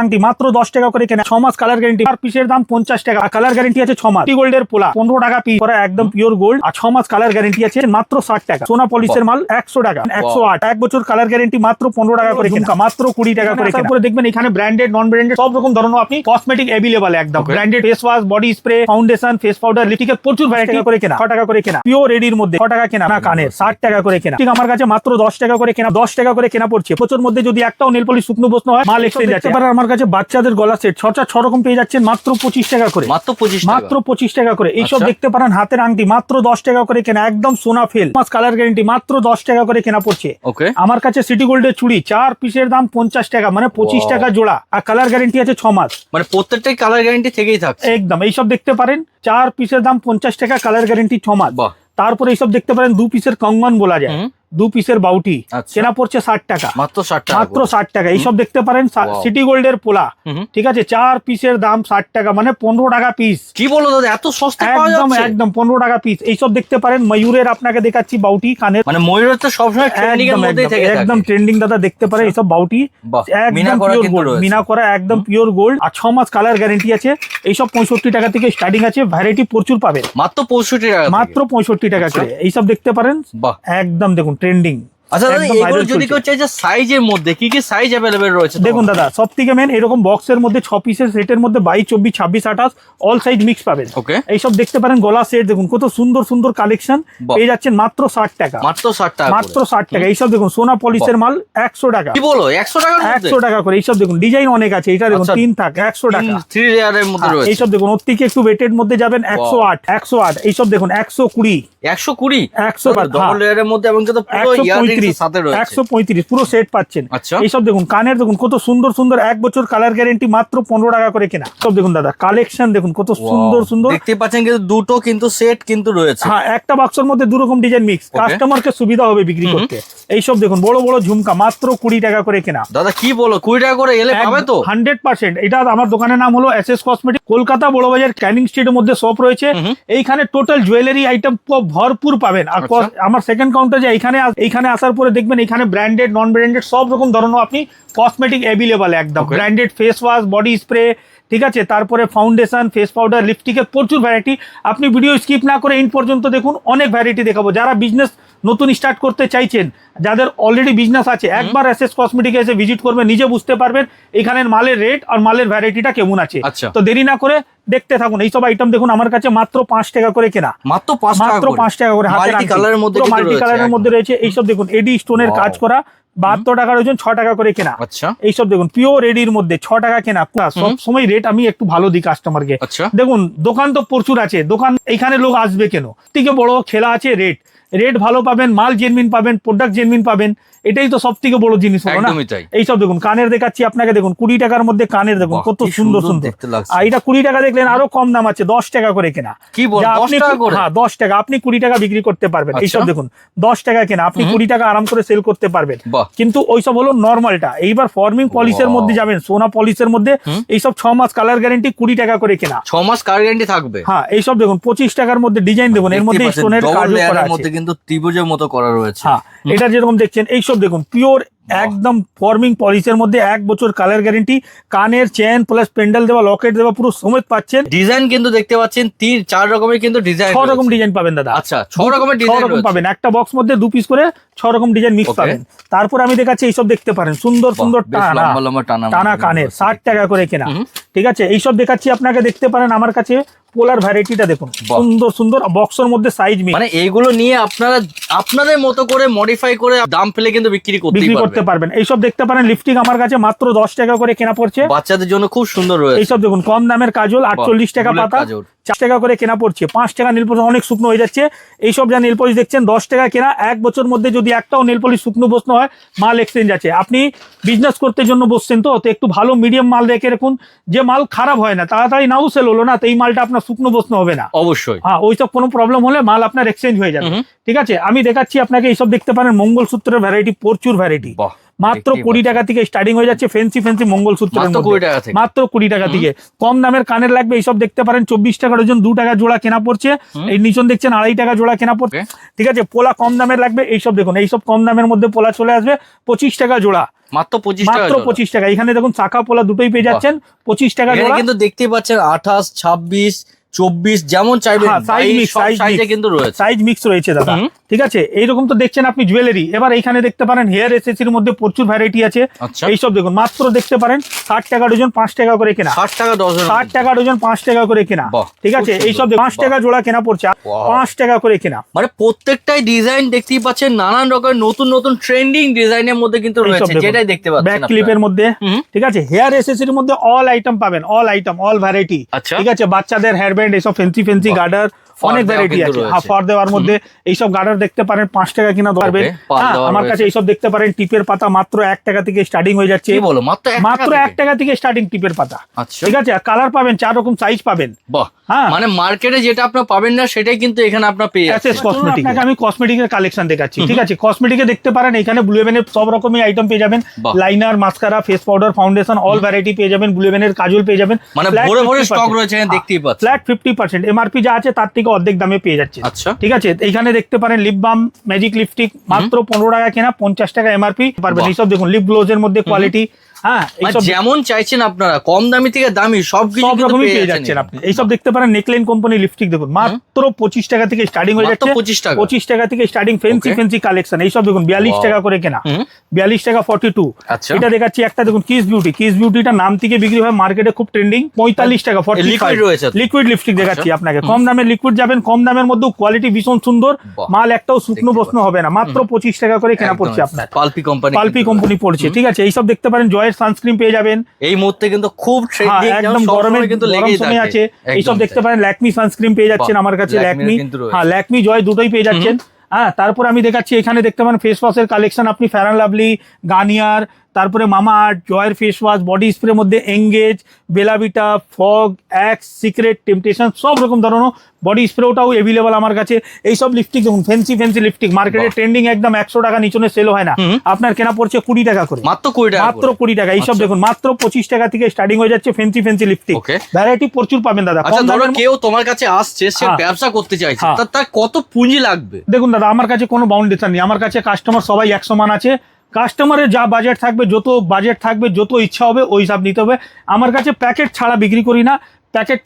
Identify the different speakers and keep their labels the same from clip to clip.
Speaker 1: আংটি মাত্র 10 টাকা করে কেনা, 6 মাস কালার গ্যারান্টি, আর পিসের দাম 50 টাকা, কালার গ্যারান্টি আছে 6 মাস। গোল্ডের পোলা 15 টাকা পিস করা একদম পিওর গোল্ড, আর 6 মাস কালার গ্যারান্টি আছে মাত্র 60 টাকা। সোনা পলিশের মাল 100 টাকা, 108, 1 বছর কালার গ্যারান্টি মাত্র 15 টাকা করে কেনা, মাত্র 20 টাকা করে কেনা। তারপরে দেখবেন এখানে ব্র্যান্ডেড নন ব্র্যান্ডেড সব রকম ধরনের আপনি কসমেটিক अवेलेबल একদম। Branded face wash, body spray, foundation, face powder, লিপস্টিকের প্রচুর ভ্যারাইটি করে কেনা, 6 টাকা করে কেনা। পিওর রেডির মধ্যে 6 টাকা কেনা, না কানের 60 টাকা করে কেনা। ঠিক আমার কাছে মাত্র 10 টাকা করে কেনা, 10 টাকা করে কেনা পড়ছে। প্রচুর মধ্যে যদি একটাও নেল পলিশ শুকনো বসনো হয় মাল এক্সচেঞ্জ আছে। এবার আমার কাছে বাচ্চাদের গলা সেট 6 রকম পেয়ে যাচ্ছেন মাত্র 25 টাকা করে, মাত্র 25 টাকা করে। এইসব দেখতে পারেন হাতের আংটি মাত্র 10 টাকা করে কেনা, একদম সোনা ফেল, মাস কালার গ্যারান্টি মাত্র 10 টাকা করে কেনা পড়ছে। আমার কাছে সিটি গোল্ডের চুড়ি 4 পিসের দাম 50 টাকা, মানে 25 টাকা জোড়া, আর কালার গ্যারান্টি আছে 6 মাস,
Speaker 2: মানে প্রত্যেকটাই কালার গ্যারান্টি থেকেই থাকছে
Speaker 1: একদম। এইসব দেখতে পারেন 4 পিসের দাম 50 টাকা, কালার গ্যারান্টি 6 মাস। তারপরে এইসব দেখতে পারেন 2 পিসের কঙ্গন বলা যায়, 2 পিসের বাউটি কেনা পড়ছে 60 টাকা,
Speaker 2: মাত্র 60 টাকা,
Speaker 1: মাত্র 60 টাকা। এইসব দেখতে পারেন সিটি গোল্ডের পোলা, ঠিক আছে, 4 পিসের দাম 60 টাকা, মানে 15 টাকা পিস।
Speaker 2: কি বলো দাদা, এত সস্তা পাওয়া যাচ্ছে?
Speaker 1: একদম 15 টাকা পিস। এইসব দেখতে পারেন ময়ূরের, আপনাকে দেখাচ্ছি বাউটি কানের,
Speaker 2: মানে ময়ূরের তো সবসময় ট্রেন্ডিং এর মধ্যেই থেকে থাকে,
Speaker 1: একদম ট্রেন্ডিং দাদা দেখতে পারেন। এইসব বাউটি একদম পিওর গোল্ড, মিনা করা একদম পিওর গোল্ড, আর 6 মাস কালার গ্যারান্টি আছে। এইসব 65 টাকা থেকে স্টার্টিং আছে, ভ্যারাইটি প্রচুর পাবেন,
Speaker 2: মাত্র 65 টাকা,
Speaker 1: মাত্র 65 টাকা করে। এইসব দেখতে পারেন একদম দেখুন ট্রেন্ডিং।
Speaker 2: আচ্ছা দাদা, এগুলো যদি কেউ চাই যে সাইজের মধ্যে কি কি সাইজ अवेलेबल রয়েছে?
Speaker 1: দেখুন দাদা, সবথেকে মেন এরকম বক্সের মধ্যে 6 পিসের সেটের মধ্যে 22, 24, 26, 28 অল সাইজ মিক্স পাবেন। এইসব দেখতে পারেন গলা সেট, দেখুন কত সুন্দর সুন্দর কালেকশন পেয়ে যাচ্ছেন মাত্র 60 টাকা,
Speaker 2: মাত্র 60 টাকা,
Speaker 1: মাত্র 60 টাকা। এইসব দেখুন সোনা পলিশের মাল 100 টাকা।
Speaker 2: কি বলো 100 টাকা?
Speaker 1: 100 টাকা করে। এইসব দেখুন ডিজাইন অনেক আছে, এটা দেখুন 3 থাক 100 টাকা,
Speaker 2: 3 লেয়ারের মধ্যে রয়েছে।
Speaker 1: এইসব দেখুন ওর থেকে একটু ওয়েটের মধ্যে যাবেন 108, 108। এইসব দেখুন 120,
Speaker 2: 120,
Speaker 1: 100
Speaker 2: ডবল লেয়ারের মধ্যে, এবং কিন্তু পুরো ইয়াররিংস সাথে রয়েছে
Speaker 1: 135 পুরো সেট পাচ্ছেন। এইসব দেখুন কানের, দেখুন কত সুন্দর সুন্দর, 1 বছর কালার গ্যারান্টি, মাত্র 15 টাকা করে কেনা। সব দেখুন দাদা কালেকশন দেখুন কত সুন্দর সুন্দর
Speaker 2: দেখতে পাচ্ছেন, কিন্তু দুটো কিন্তু সেট কিন্তু রয়েছে।
Speaker 1: হ্যাঁ, একটা বাক্সের মধ্যে 2 রকম ডিজাইন মিক্স, কাস্টমারকে সুবিধা হবে বিক্রি করতে। এইসব দেখুন বড় বড় ঝুমকা মাত্র 20 টাকা করে কেনা।
Speaker 2: দাদা কি বলো, 20 টাকা করে এলে পাবে তো?
Speaker 1: 100%। এটা আমার দোকানের নাম হলো এসএস কসমেটিক, কলকাতা বড় বাজার ক্যানিং স্ট্রিটের মধ্যে শপ রয়েছে। এইখানে টোটাল জুয়েলারি আইটেম ভরপুর পাবেন। আর আমার সেকেন্ড কাউন্টার যে এইখানে আসার পরে দেখবেন এখানে ব্র্যান্ডেড নন ব্র্যান্ডেড সব রকম ধরনের আপনি কসমেটিক अवेलेबल একদম। Branded face wash, body spray, ঠিক আছে, তারপরে ফাউন্ডেশন, ফেস পাউডার, লিপস্টিকের প্রচুর ভ্যারাইটি। আপনি ভিডিও স্কিপ না করে ইন পর্যন্ত দেখুন, অনেক ভ্যারাইটি দেখাবো। যারা বিজনেস নতুন স্টার্ট করতে চাইছেন, যাদের অলরেডি বিজনেস আছে, একবার এসএস কসমেটিক এসে ভিজিট করবেন, নিজে বুঝতে পারবেন এখানের মালের রেট আর মালের ভ্যারাইটিটা কেমন আছে। তো দেরি না করে দেখতে থাকুন। এইসব আইটেম দেখুন আমার কাছে মাত্র 5 টাকা করে কেনা,
Speaker 2: মাত্র 5 টাকা করে।
Speaker 1: মাল্টি কালারের মধ্যে রয়েছে। এইসব দেখুন এডি স্টোনের কাজ করা 72 টাকার ওজন, 6 টাকা করে কেনা। এইসব দেখুন পিওর রেডির মধ্যে 6 টাকা কেনা। সব সময় রেট আমি একটু ভালো দিই কাস্টমারকে। দেখুন দোকান তো প্রচুর আছে, দোকান এইখানে লোক আসবে কেন? থেকে বড় খেলা আছে রেট ভালো পাবেন, মাল জেনুইন পাবেন, প্রোডাক্ট জেনুইন পাবেন, এটাই তো সব থেকে বড় জিনিস হলো না। এইসব দেখুন কানের দেখাচ্ছি আপনাকে, দেখুন 20 টাকার মধ্যে কানের, দেখুন কত সুন্দর সুন্দর। আর এটা 20 টাকা দেখলেন, আরো কম দাম আছে, 10 টাকা করে কেনা। হ্যাঁ 10 টাকা, আপনি 20 টাকা বিক্রি করতে পারবেন। এইসব দেখুন 10 টাকা কেনা, আপনি 20 টাকা আরাম করে সেল করতে পারবেন। কিন্তু ওইসব হলো নর্মালটা। এইবার ফর্মিং পলিশের মধ্যে যাবেন, সোনা পলিশের মধ্যে এইসব 6 মাস কালার গ্যারান্টি, 20 টাকা করে কেনা,
Speaker 2: 6 মাস কালার গ্যারান্টি থাকবে।
Speaker 1: হ্যাঁ এইসব দেখুন 25 টাকার মধ্যে ডিজাইন, দেখুন এর মধ্যে স্টোনের কাজ করা আছে,
Speaker 2: কিন্তু ত্রিভুজের মতো করা রয়েছে।
Speaker 1: হ্যাঁ এটা যেরকম দেখছেন, এইসব দেখুন পিওর একদম ফর্মিং পলিশের মধ্যে 1 বছর কালার গ্যারান্টি, কানের চেন প্লাস পেন্ডেল দেওয়া, লকেট দেওয়া, পুরো সমেত পাচ্ছেন।
Speaker 2: ডিজাইন কিন্তু দেখতে পাচ্ছেন 3-4 রকমের কিন্তু ডিজাইন,
Speaker 1: 6 রকম ডিজাইন পাবেন দাদা।
Speaker 2: আচ্ছা 6 রকমের ডিজাইন
Speaker 1: পাবেন, একটা বক্স মধ্যে 2 পিস করে 6 রকম ডিজাইন মিক্স পাবেন। তারপর আমি দেখাচ্ছি এইসব দেখতে পারেন সুন্দর সুন্দর টানা কানের, 60 টাকা করে কেনা, ঠিক আছে। এইসব দেখাচ্ছি আপনাকে, দেখতে পারেন আমার কাছে পোলার ভ্যারাইটিটা দেখুন সুন্দর সুন্দর, বক্সের মধ্যে সাইজ মিক্স।
Speaker 2: মানে এইগুলো নিয়ে আপনারা আপনাদের মতো করে মডিফাই করে দাম ফেলে কিন্তু বিক্রি করতে
Speaker 1: পারবেন। এইসব দেখতে পারেন লিপস্টিক আমার কাছে মাত্র 10 টাকা করে কেনা পড়ছে,
Speaker 2: বাচ্চাদের জন্য খুব সুন্দর রয়েছে।
Speaker 1: এইসব দেখুন কম দামের কাজল 48 টাকা পাতা, 4 টাকা করে কেনা পড়ছে। 5 টাকা নীল পলিশ অনেক শুকনো হয়ে যাচ্ছে। এইসব যা নীল পলিশ দেখছেন 10 টাকা কেনা, 1 বছর মধ্যে যদি একটাও নীল পলিশ শুকনো বসনো হয় মাল এক্সচেঞ্জ আছে। আপনি বিজনেস করতে জন্য বসছেন তো একটু ভালো মিডিয়াম মাল রেখে রাখুন, যে মাল খারাপ হয় না, তাড়াতাড়ি নাও সেল হলো না, তো এই মালটা আপনার শুকনো বসনো হবে না।
Speaker 2: অবশ্যই
Speaker 1: হ্যাঁ, ওইসব কোনো প্রবলেম হলে মাল আপনার এক্সচেঞ্জ হয়ে যাবে। ঠিক আছে, আমি দেখাচ্ছি আপনাকে। এইসব দেখতে পারেন মঙ্গলসূত্রের ভ্যারাইটি, প্রচুর ভ্যারাইটি, মাত্র 20 টাকা থেকে স্টার্টিং হয়ে যাচ্ছে। ফ্যান্সি মঙ্গলসূত্র মাত্র 20 টাকা থেকে। কম দামের কানের লাগবে, এইসব দেখতে পারেন 24 টাকার ওজন, 2 টাকা জোড়া কেনা পড়ছে। এই নিচন দেখছেন 2.5 টাকা জোড়া কেনা পড়ছে, ঠিক আছে। পোলা কম দামের লাগবে, এইসব দেখুন, এইসব কম দামের মধ্যে পোলা চলে আসবে 25 টাকা জোড়া।
Speaker 2: মাত্র 25 টাকা
Speaker 1: মাত্র 25 টাকা। এখানে দেখুন চাকা পোলা দুটোই পেয়ে যাচ্ছেন 25 টাকা
Speaker 2: এখানে
Speaker 1: জোড়া।
Speaker 2: কিন্তু দেখতেই পাচ্ছেন 28, 26, 24 যেমন চাইবেন সাইজে কিন্তু রয়েছে,
Speaker 1: সাইজ মিক্স রয়েছে দাদা।
Speaker 2: হুম।
Speaker 1: ঠিক আছে, এইরকম তো দেখছেন আপনি জুয়েলারি। এবার এইখানে দেখতে পারেন হেয়ার এসেসরির মধ্যে প্রচুর ভ্যারাইটি আছে।
Speaker 2: আচ্ছা
Speaker 1: এইসব দেখুন মাত্র দেখতে পারেন 60 টাকা ডজন, 5 টাকা করে কেনা।
Speaker 2: 60 টাকা ডজন,
Speaker 1: 60 টাকা ডজন, 5 টাকা করে কেনা।
Speaker 2: বাহ,
Speaker 1: ঠিক আছে,
Speaker 2: খুব সুন্দর।
Speaker 1: এইসব 5 টাকা জোড়া কেনা পড়ছে,
Speaker 2: Wow.
Speaker 1: 5 টাকা করে কেনা।
Speaker 2: মানে প্রত্যেকটাই ডিজাইন দেখতেই পাচ্ছেন নানান রকমের নতুন নতুন ট্রেন্ডিং ডিজাইনের মধ্যে কিন্তু
Speaker 1: এইসব
Speaker 2: রয়েছে,
Speaker 1: দেখুন।
Speaker 2: যেটাই দেখতে পাচ্ছেন
Speaker 1: ব্যাক
Speaker 2: আপনারা।
Speaker 1: ক্লিপের মধ্যে।
Speaker 2: হুম।
Speaker 1: ঠিক আছে, হেয়ার এসেসরির মধ্যে অল আইটেম পাবেন, অল আইটেম, অল ভ্যারাইটি।
Speaker 2: আচ্ছা।
Speaker 1: ঠিক আছে, বাচ্চাদের হেয়ার ব্যান্ড, এইসব ফেন্সি ফেন্সি গার্ডার
Speaker 2: ফর
Speaker 1: অনেক
Speaker 2: দেওয়া
Speaker 1: ভ্যারাইটি
Speaker 2: কিন্তু
Speaker 1: আছে।
Speaker 2: রয়েছে।
Speaker 1: হ্যাঁ, ফর দেওয়ার মধ্যে এইসব গার্ডার দেখতে পারেন 5 টাকা কিনা পারবেন।
Speaker 2: পার
Speaker 1: হ্যাঁ,
Speaker 2: দেওয়া
Speaker 1: আমার
Speaker 2: রয়েছে।
Speaker 1: কাছে এইসব দেখতে পারেন টিপের পাতা মাত্র 1 টাকা থেকে স্টার্টিং হয়ে যাচ্ছে।
Speaker 2: কি বলো, মাত্র
Speaker 1: মাত্র 1 টাকা থেকে স্টার্টিং টিপের পাতা।
Speaker 2: আচ্ছা
Speaker 1: ঠিক আছে, কালার পাবেন 4 রকম, সাইজ পাবেন।
Speaker 2: বাহ,
Speaker 1: হ্যাঁ,
Speaker 2: মানে মার্কেটে যেটা আপনারা পাবেন না সেটাই কিন্তু এখানে আপনারা পেয়ে
Speaker 1: এসএস
Speaker 2: যাচ্ছেন।
Speaker 1: কসমেটিক। আপনাকে আমি কসমেটিকের কালেকশন দেখাচ্ছি। ঠিক আছে, কসমেটিকে দেখতে পারেন এখানে ব্লু হেভেনের সব রকমের আইটেম পেয়ে যাবেন।
Speaker 2: বাহ।
Speaker 1: Liner, mascara, face powder, foundation, all variety পেয়ে যাবেন। ব্লু হেভেনের কাজল পেয়ে যাবেন।
Speaker 2: মানে
Speaker 1: Flat
Speaker 2: ভরে ভরে
Speaker 1: 50%
Speaker 2: স্টক রয়েছে এখানে, দেখতেই পাচ্ছেন।
Speaker 1: ফ্ল্যাট 50%, এমআরপি যা আছে তার থেকে অর্ধেক দামে পেয়ে যাচ্ছে।
Speaker 2: আচ্ছা
Speaker 1: ঠিক আছে, এইখানে দেখতে পারেন লিপ বাম, ম্যাজিক লিপস্টিক মাত্র 15 টাকা কেনা, 50 টাকা এমআরপি পারবেন।
Speaker 2: বাহ।
Speaker 1: এইসব দেখুন লিপ গ্লোজের মধ্যে কোয়ালিটি। হ্যাঁ,
Speaker 2: মানে
Speaker 1: এইসব
Speaker 2: যেমন চাইছেন আপনারা, কম দামি থেকে দামি সবকিছু
Speaker 1: সব
Speaker 2: কিন্তু
Speaker 1: রকমই
Speaker 2: পেয়ে
Speaker 1: পেয়ে
Speaker 2: যাচ্ছেন
Speaker 1: যাচ্ছেন আপনি। এইসব দেখতে পারেন নেকলাইন কোম্পানি লিপস্টিক দেখুন মাত্র 25 টাকা থেকে স্টার্টিং হয়ে
Speaker 2: মাত্র
Speaker 1: যাচ্ছে।
Speaker 2: 25 টাকা।
Speaker 1: 25 টাকা থেকে starting fancy
Speaker 2: Okay.
Speaker 1: Fancy collection. এইসব দেখুন 42
Speaker 2: Wow.
Speaker 1: টাকা করে কেনা,
Speaker 2: হুম।
Speaker 1: 42 টাকা 42।
Speaker 2: আচ্ছা।
Speaker 1: এটা দেখাচ্ছি একটা দেখুন কিস বিউটি। কিস বিউটিটা নাম থেকে বিক্রি হয় মার্কেটে, খুব ট্রেন্ডিং। 45 টাকা 45।
Speaker 2: liquid রয়েছে তো?
Speaker 1: লিকুইড লিপস্টিক দেখাচ্ছি
Speaker 2: আচ্ছা।
Speaker 1: আপনাকে। কম দামের লিকুইড যাবেন, কম দামের মধ্যে কোয়ালিটি ভীষণ সুন্দর।
Speaker 2: বাহ।
Speaker 1: মাল একটাও শুকনো
Speaker 2: দেখতে
Speaker 1: বসনো হবে না, মাত্র 25 টাকা করে কেনা পড়ছে আপনার।
Speaker 2: পালপি কোম্পানি,
Speaker 1: পালপি কোম্পানি পড়ছে। ঠিক আছে, এইসব দেখতে পারেন জয়ের সানস্ক্রিন পেয়ে যাবেন।
Speaker 2: এই মুহূর্তে কিন্তু খুব
Speaker 1: হ্যাঁ,
Speaker 2: ট্রেন্ডিং,
Speaker 1: একদম গরমে
Speaker 2: কিন্তু
Speaker 1: গরম
Speaker 2: লেগেই
Speaker 1: সময়
Speaker 2: থাকে।
Speaker 1: আছে। এইসব
Speaker 2: একদম
Speaker 1: দেখতে
Speaker 2: তাই।
Speaker 1: পারেন ল্যাকমি সানস্ক্রিন পেয়ে যাচ্ছেন
Speaker 2: বাহ,
Speaker 1: আমার কাছে।
Speaker 2: Lakme
Speaker 1: ল্যাকমি,
Speaker 2: কিন্তু রয়েছে।
Speaker 1: হ্যাঁ ল্যাকমি জয় দুটোই পেয়ে যাচ্ছেন। হ্যাঁ, তারপর আমি দেখাচ্ছি এখানে দেখতে পারেন ফেস ওয়াশের কালেকশন। আপনি ফেয়ার লাভলি, গার্নিয়ার, তারপরে মামা আর্থ, জয়ের ফেস ওয়াশ, বডি স্প্রে মধ্যে এঙ্গেজ, বেলাভিটা, ফগ, অ্যাক্স, সিক্রেট, টেম্পটেশন সব রকম ধরনের বডি স্প্রেটাও এভেলেবল আমার কাছে। এইসব লিপস্টিক দেখুন ফেন্সি ফেন্সি লিপস্টিক, মার্কেটে
Speaker 2: বাহ।
Speaker 1: ট্রেন্ডিং একদম 100 টাকা নিচনে সেল হয় না।
Speaker 2: হুম।
Speaker 1: আপনার কেনা পড়ছে 20 টাকা করে,
Speaker 2: মাত্র 20 টাকা
Speaker 1: মাত্র
Speaker 2: করে।
Speaker 1: 20 টাকা। এইসব
Speaker 2: আচ্ছা।
Speaker 1: দেখুন মাত্র 25 টাকা থেকে স্টার্টিং হয়ে যাচ্ছে fancy fancy lipstick.
Speaker 2: Okay.
Speaker 1: Variety প্রচুর পাবেন দাদা।
Speaker 2: আচ্ছা,
Speaker 1: কম
Speaker 2: ধরো
Speaker 1: দামের
Speaker 2: কেউ তোমার কাছে আসছে, সে
Speaker 1: হ্যাঁ।
Speaker 2: ব্যবসা করতে চাইছে,
Speaker 1: হ্যাঁ।
Speaker 2: তার কত পুঁজি লাগবে?
Speaker 1: দেখুন দাদা, আমার কাছে কোনো বাউন্ডেশন নেই। আমার কাছে কাস্টমার সবাই 1 সমান আছে। কাস্টমারের যা বাজেট থাকবে, যত বাজেট থাকবে, যত ইচ্ছা হবে ওই হিসাব নিতে হবে। আমার কাছে প্যাকেট ছাড়া বিক্রি করি না।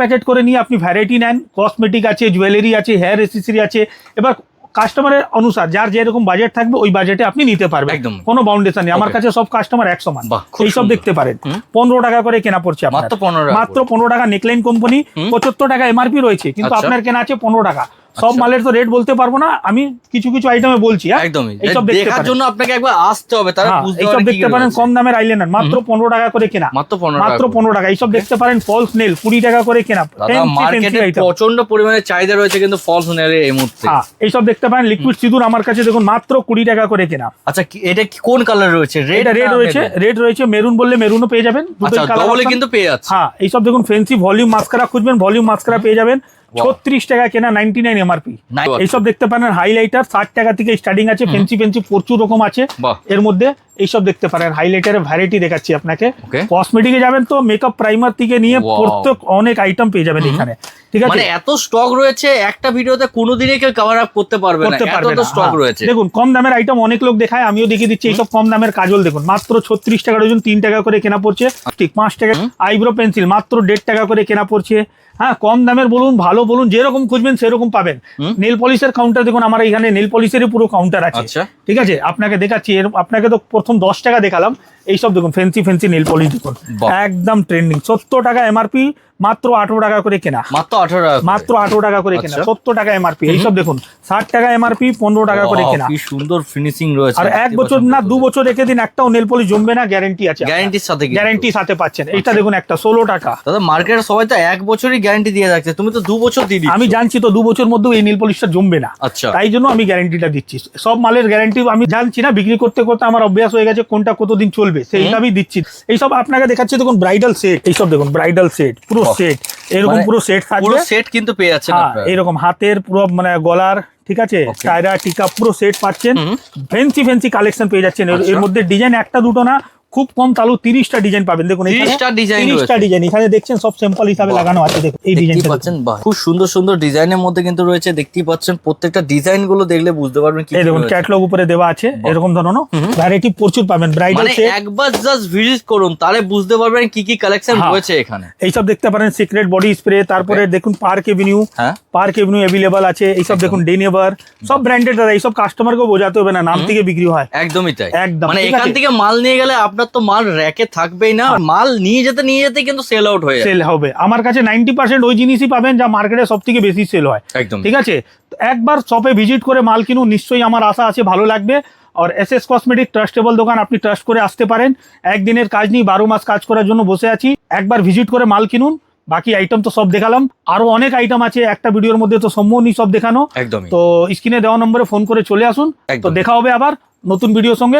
Speaker 1: প্যাকেট করে নিয়ে আপনি ভ্যারাইটি নেন। কসমেটিক আছে, জুয়েলারি আছে, হেয়ার এসেসরি আছে। এবার কাস্টমারের অনুসার যার যেরকম বাজেট থাকবে ওই বাজেটে আপনি নিতে পারবেন।
Speaker 2: একদম।
Speaker 1: কোনো বাউন্ডেশন নেই। আমার
Speaker 2: Okay.
Speaker 1: কাছে সব কাস্টমার 1 সমান।
Speaker 2: বাহ, খুব
Speaker 1: এইসব
Speaker 2: সুন্দর।
Speaker 1: দেখতে পারেন
Speaker 2: হুম।
Speaker 1: 15 টাকা করে কেনা পড়ছে আপনার।
Speaker 2: মাত্র 15 টাকা
Speaker 1: মাত্র
Speaker 2: করে।
Speaker 1: 15 টাকা। নেকলাইন কোম্পানি,
Speaker 2: হুম।
Speaker 1: 75 টাকা এমআরপি রয়েছে, কিন্তু
Speaker 2: আচ্ছা।
Speaker 1: আপনার কেনা আছে 15 টাকা। সব
Speaker 2: আচ্ছা।
Speaker 1: মালের তো রেট বলতে পারবো না, আমি কিছু কিছু আইটেমে বলছি। হ্যাঁ,
Speaker 2: একদমই,
Speaker 1: এইসব দেখতে
Speaker 2: দেখার
Speaker 1: পারেন।
Speaker 2: জন্য আপনাকে একবার আসতে হবে, তারা
Speaker 1: হ্যাঁ,
Speaker 2: বুঝতে
Speaker 1: এইসব
Speaker 2: পারবে কি
Speaker 1: দেখতে পারেন
Speaker 2: রয়েছে।
Speaker 1: কম দামের আইলাইনার মাত্র 15 টাকা করে কেনা,
Speaker 2: মাত্র 15 টাকা
Speaker 1: মাত্র
Speaker 2: করে।
Speaker 1: 15 টাকা। এইসব দেখতে পারেন ফলস নেল 20 টাকা করে কেনা।
Speaker 2: দাদা,
Speaker 1: Fancy
Speaker 2: মার্কেটে
Speaker 1: item।
Speaker 2: প্রচন্ড পরিমাণে চাহিদা রয়েছে কিন্তু ফলস নেলের এই মুহূর্তে।
Speaker 1: হ্যাঁ, এইসব দেখতে পারেন লিকুইড সিঁদুর আমার কাছে দেখুন মাত্র 20 টাকা করে কেনা।
Speaker 2: আচ্ছা, এটা কোন কালার রয়েছে?
Speaker 1: এটা রেড রয়েছে, রেড রয়েছে, মেরুন বললে মেরুনও পেয়ে যাবেন। দুটোই
Speaker 2: আচ্ছা,
Speaker 1: কালার
Speaker 2: ডবলে
Speaker 1: option।
Speaker 2: কিন্তু পেয়ে যাচ্ছে।
Speaker 1: হ্যাঁ, এইসব দেখুন ফেন্সি ভলিউম মাস্কারা খুঁজবেন, ভলিউম মাস্কারা পেয়ে যাবেন। 36 টাকা কেনা, 99 এমআরপি।
Speaker 2: নাই।
Speaker 1: এইসব দেখতে পারেন হাইলাইটার 60 টাকা থেকে স্টার্টিং আছে। ফেন্সি প্রচুর রকম আছে
Speaker 2: বাহ।
Speaker 1: এর মধ্যে। এইসব দেখতে পারেন হাইলাইটারের ভ্যারাইটি দেখাচ্ছি আপনাকে।
Speaker 2: Okay.
Speaker 1: কসমেটিকে যাবেন তো মেকআপ প্রাইমার থেকে নিয়ে
Speaker 2: Wow.
Speaker 1: প্রত্যেক অনেক আইটেম পেয়ে যাবেন এখানে। ঠিক আছে,
Speaker 2: মানে এত স্টক রয়েছে, একটা ভিডিওতে কোনোদিনই কেউ কভার আপ করতে পারবে না,
Speaker 1: করতে
Speaker 2: এত
Speaker 1: পারবে
Speaker 2: তো
Speaker 1: না।
Speaker 2: স্টক
Speaker 1: হ্যাঁ,
Speaker 2: রয়েছে।
Speaker 1: দেখুন কম দামের আইটেম অনেক লোক দেখায়, আমিও দেখিয়ে দিচ্ছি। এইসব কম দামের কাজল দেখুন মাত্র 36 টাকা ডজন, 3 টাকা করে কেনা পড়ছে। ঠিক 5 টাকা। আইব্রো পেন্সিল মাত্র 1.5 টাকা করে কেনা পড়ছে। হ্যাঁ, কম দামের বলুন, ভালো বলুন, যেরকম খুঁজবেন সেরকম পাবেন। নেল পলিশের কাউন্টার দেখুন, আমার এখানে নেল পলিশেরই পুরো কাউন্টার আছে।
Speaker 2: আচ্ছা।
Speaker 1: ঠিক আছে, আপনাকে দেখাচ্ছি। আপনাকে তো প্রথম 10 টাকা দেখালাম। এইসব দেখুন ফেন্সি নেল পলিশ দেখুন,
Speaker 2: বাহ।
Speaker 1: একদম ট্রেন্ডিং। 70 টাকা এমআরপি, মাত্র 18 টাকা করে কেনা।
Speaker 2: মাত্র 18 টাকা করে।
Speaker 1: মাত্র 18 টাকা করে কেনা,
Speaker 2: আচ্ছা।
Speaker 1: 70 টাকা এমআরপি। এইসব দেখুন 60 টাকা এমআরপি, 15 টাকা করে
Speaker 2: Wow,
Speaker 1: কেনা।
Speaker 2: কি সুন্দর ফিনিশিং রয়েছে।
Speaker 1: আর 1 বছর না 2 বছর রেখে দিন, একটাও নেল পলিশ জমবে না, গ্যারান্টি আছে।
Speaker 2: গ্যারান্টির সাথে কিন্তু।
Speaker 1: গ্যারান্টির সাথে পাচ্ছেন। এইটা দেখুন একটা 16 টাকা।
Speaker 2: দাদা, মার্কেটে সবাই তো 1 বছরই গ্যারান্টি দিয়ে রাখছে, তুমি তো 2 বছর দিয়ে দিচ্ছ।
Speaker 1: আমি জানছি তো 2 বছর মধ্যেও এই নেল পলিশটা জমবে না,
Speaker 2: আচ্ছা।
Speaker 1: তাই জন্য আমি গ্যারান্টিটা দিচ্ছি। সব মালের গ্যারান্টি আমি জানছি না, বিক্রি করতে করতে আমার অভ্যাস হয়ে গেছে কোনটা কতদিন চলবে, সেই হিসাবেই দিচ্ছি। এইসব আপনাকে দেখাচ্ছি দেখুন ব্রাইডাল সেট। এইসব দেখুন ব্রাইডাল সেট, পুরো
Speaker 2: বাহ।
Speaker 1: সেট এরকম
Speaker 2: মানে
Speaker 1: পুরো সেট
Speaker 2: পুরো
Speaker 1: থাকবে।
Speaker 2: সেট কিন্তু পেয়ে যাচ্ছেন
Speaker 1: হ্যাঁ,
Speaker 2: আপনারা।
Speaker 1: এরকম হাতের পুরো মানে গলার, ঠিক আছে,
Speaker 2: Okay.
Speaker 1: টায়রা টিকা পুরো সেট পাচ্ছেন।
Speaker 2: হুম।
Speaker 1: ফেন্সি কালেকশন পেয়ে যাচ্ছেন। এর
Speaker 2: আচ্ছা।
Speaker 1: মধ্যে ডিজাইন একটা দুটো না, খুব কম তালু 30টা ডিজাইন পাবেন। দেখুন
Speaker 2: 30টা ডিজাইন
Speaker 1: 30টা ডিজাইন এখানে দেখছেন, সব স্যাম্পল হিসাবে লাগানো আছে। দেখুন এই
Speaker 2: দেখতেই
Speaker 1: ডিজাইনটা
Speaker 2: পাচ্ছেন, বাহ, খুব সুন্দর সুন্দর ডিজাইনের মধ্যে কিন্তু রয়েছে। দেখতেই পাচ্ছেন প্রত্যেকটা ডিজাইন গুলো দেখলে বুঝতে পারবেন কি
Speaker 1: এই দেখুন ক্যাটালগ উপরে দেওয়া আছে। এরকম ধরনের ভ্যারাইটি প্রচুর পাবেন। ব্রাইডাল
Speaker 2: মানে একবার জাস্ট ভিজিট করুন তাহলে বুঝতে পারবেন কি কি কালেকশন রয়েছে এখানে।
Speaker 1: এইসব দেখতে পারেন, সিক্রেট বডি স্প্রে, তারপরে দেখুন পার্ক এভিনিউ,
Speaker 2: হ্যাঁ
Speaker 1: পার্ক এভিনিউ অ্যাভেলেবল আছে। এইসব দেখুন ডেনেভার, সব ব্র্যান্ডেড দাদা। এইসব কাস্টমারকে বোঝাতে হবে না, নাম থেকে বিক্রি হয়।
Speaker 2: একদমই তাই,
Speaker 1: একদম,
Speaker 2: মানে
Speaker 1: ঠিক
Speaker 2: এখান
Speaker 1: আছে?
Speaker 2: থেকে মাল নিয়ে গেলে আপনার তো মাল র‍্যাকে থাকবেই না, মাল নিয়ে যেতে কিন্তু সেল আউট হয়ে যায়।
Speaker 1: সেল হবে। আমার কাছে 90% ওই জিনিসই পাবেন যা মার্কেটে সব থেকে বেশি সেল হয়।
Speaker 2: একদম
Speaker 1: ঠিক আছে, তো একবার শপে ভিজিট করে মাল কিনুন, নিশ্চয়ই আমার আশা আছে ভালো লাগবে। আর SS কসমেটিক ট্রাস্টেবল দোকান, আপনি ট্রাস্ট করে আসতে পারেন। একদিনের কাজ নেই, 12 মাস কাজ করার জন্য বসে আছি। একবার ভিজিট করে মাল কিনুন। বাকি আইটেম তো সব দেখালাম, আরো অনেক আইটেম আছে, একটা ভিডিওর মধ্যে তো সম্ভব নেই সব দেখানো।
Speaker 2: একদমই।
Speaker 1: তো স্ক্রিনে দেওয়া নম্বরে ফোন করে চলে আসুন। তো
Speaker 2: একদম।
Speaker 1: দেখা হবে আবার নতুন ভিডিওর সঙ্গে।